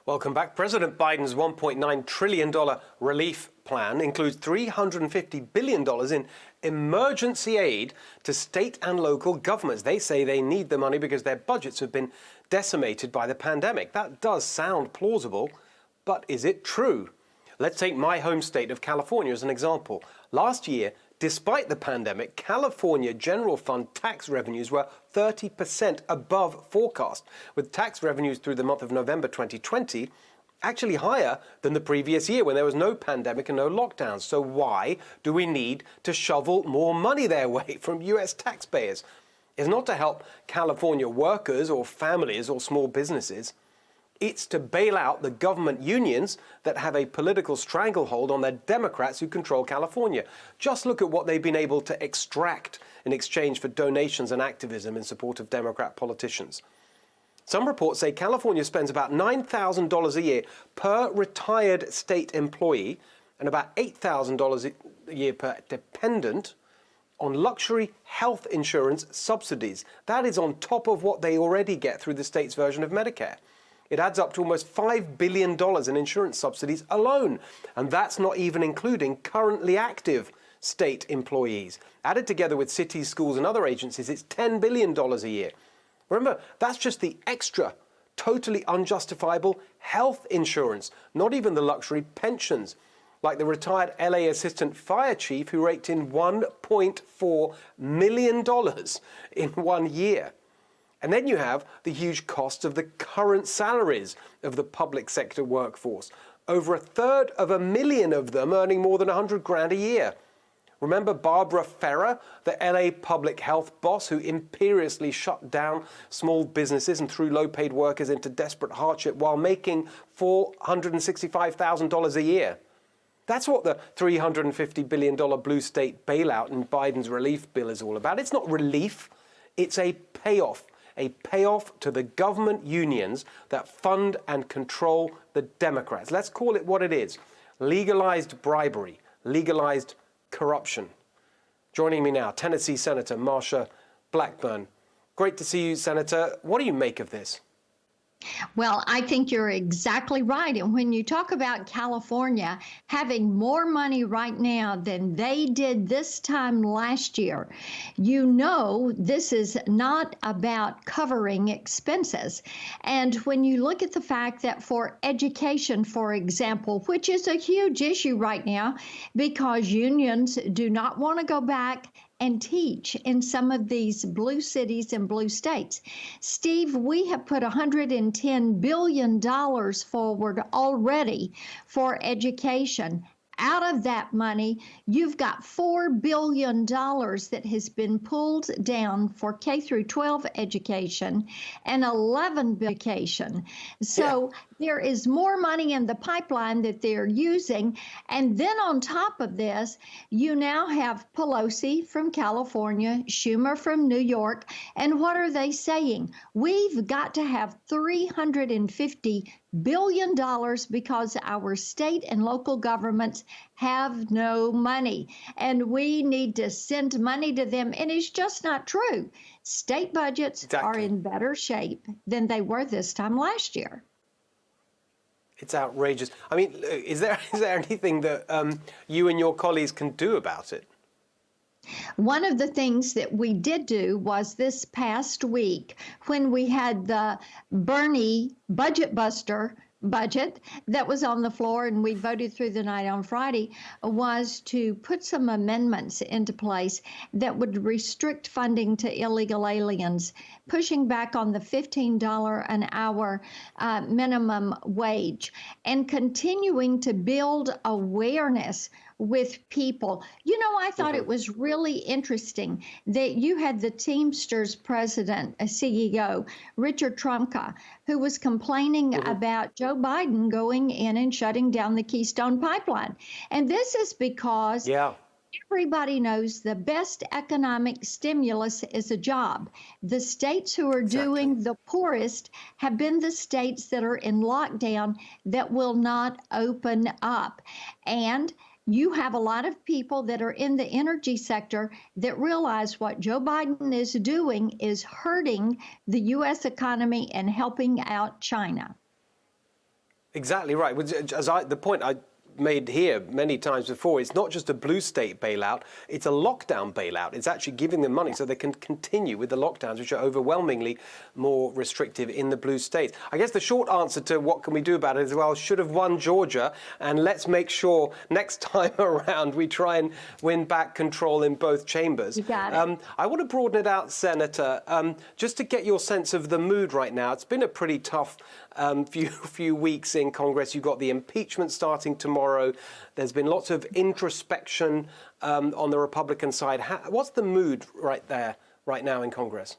Welcome back. President Biden's $1.9 trillion relief plan includes $350 billion in emergency aid to state and local governments. They say they need the money because their budgets have been decimated by the pandemic. That does sound plausible, but is it true? Let's take my home state of California as an example. Last year, despite the pandemic, California general fund tax revenues were 30% above forecast, with tax revenues through the month of November 2020 actually higher than the previous year when there was no pandemic and no lockdowns. So why do we need to shovel more money their way from US taxpayers? It's not to help California workers or families or small businesses. It's to bail out the government unions that have a political stranglehold on the Democrats who control California. Just look at what they've been able to extract in exchange for donations and activism in support of Democrat politicians. Some reports say California spends about $9,000 a year per retired state employee and about $8,000 a year per dependent on luxury health insurance subsidies. That is on top of what they already get through the state's version of Medicare. It adds up to almost $5 billion in insurance subsidies alone. And that's not even including currently active state employees. Added together with cities, schools, and other agencies, it's $10 billion a year. Remember, that's just the extra, totally unjustifiable health insurance, not even the luxury pensions, like the retired LA assistant fire chief who raked in $1.4 million in 1 year. And then you have the huge costs of the current salaries of the public sector workforce. Over 1/3 of them earning more than $100,000 a year. Remember Barbara Ferrer, the LA public health boss who imperiously shut down small businesses and threw low-paid workers into desperate hardship while making $465,000 a year. That's what the $350 billion blue state bailout in Biden's relief bill is all about. It's not relief, it's a payoff to the government unions that fund and control the Democrats. Let's call it what it is. Legalized bribery, legalized corruption. Joining me now, Tennessee Senator Marsha Blackburn. Great to see you, Senator. What do you make of this? Well, I think you're exactly right. And when you talk about California having more money right now than they did this time last year, you know this is not about covering expenses. And when you look at the fact that for education, for example, which is a huge issue right now because unions do not want to go back and teach in some of these blue cities and blue states. Steve, we have put $110 billion forward already for education. Out of that money, you've got $4 billion that has been pulled down for K through 12 education and 11 billion education. So there is more money in the pipeline that they're using. And then on top of this, you now have Pelosi from California, Schumer from New York. And what are they saying? We've got to have $350 billion because our state and local governments have no money and we need to send money to them. And it's just not true. State budgets are in better shape than they were this time last year. It's outrageous. I mean, is there anything that you and your colleagues can do about it? One of the things that we did do was this past week when we had the Bernie budget buster budget that was on the floor and we voted through the night on Friday was to put some amendments into place that would restrict funding to illegal aliens, pushing back on the $15 an hour minimum wage and continuing to build awareness with people. You know, I thought it was really interesting that you had the Teamsters president, a CEO, Richard Trumka, who was complaining about Joe Biden going in and shutting down the Keystone Pipeline. And this is because everybody knows the best economic stimulus is a job. The states who are doing the poorest have been the states that are in lockdown that will not open up. And you have a lot of people that are in the energy sector that realize what Joe Biden is doing is hurting the U.S. economy and helping out China. Exactly right. The point I made here many times before, it's not just a blue state bailout, it's a lockdown bailout. It's actually giving them money so they can continue with the lockdowns, which are overwhelmingly more restrictive in the blue states. I guess the short answer to what can we do about it is, well, should have won Georgia, and let's make sure next time around we try and win back control in both chambers. You got it. I want to broaden it out, Senator, just to get your sense of the mood right now. It's been a pretty tough few weeks in Congress. You've got the impeachment starting tomorrow. There's been lots of introspection on the Republican side. What's the mood right now in Congress?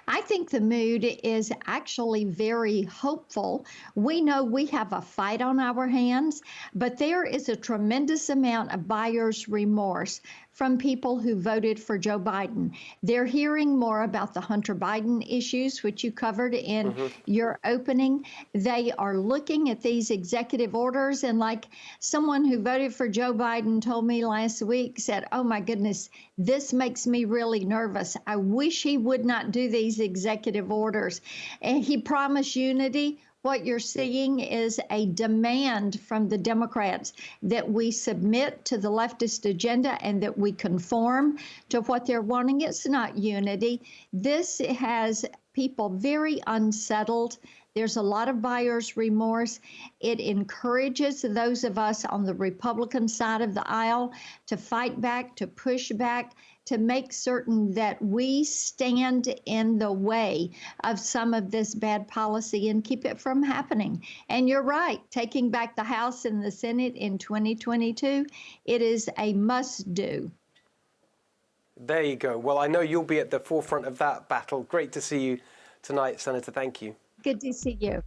I think the mood is actually very hopeful. We know we have a fight on our hands, but there is a tremendous amount of buyer's remorse from people who voted for Joe Biden. They're hearing more about the Hunter Biden issues, which you covered in your opening. They are looking at these executive orders, and like someone who voted for Joe Biden told me last week, said, oh my goodness, this makes me really nervous. I wish he would not do these executive orders. And he promised unity. What you're seeing is a demand from the Democrats that we submit to the leftist agenda and that we conform to what they're wanting. It's not unity. This has people very unsettled. There's a lot of buyer's remorse. It encourages those of us on the Republican side of the aisle to fight back, to push back, to make certain that we stand in the way of some of this bad policy and keep it from happening. And you're right, taking back the House and the Senate in 2022, it is a must-do. There you go. Well, I know you'll be at the forefront of that battle. Great to see you tonight, Senator. Thank you. Good to see you.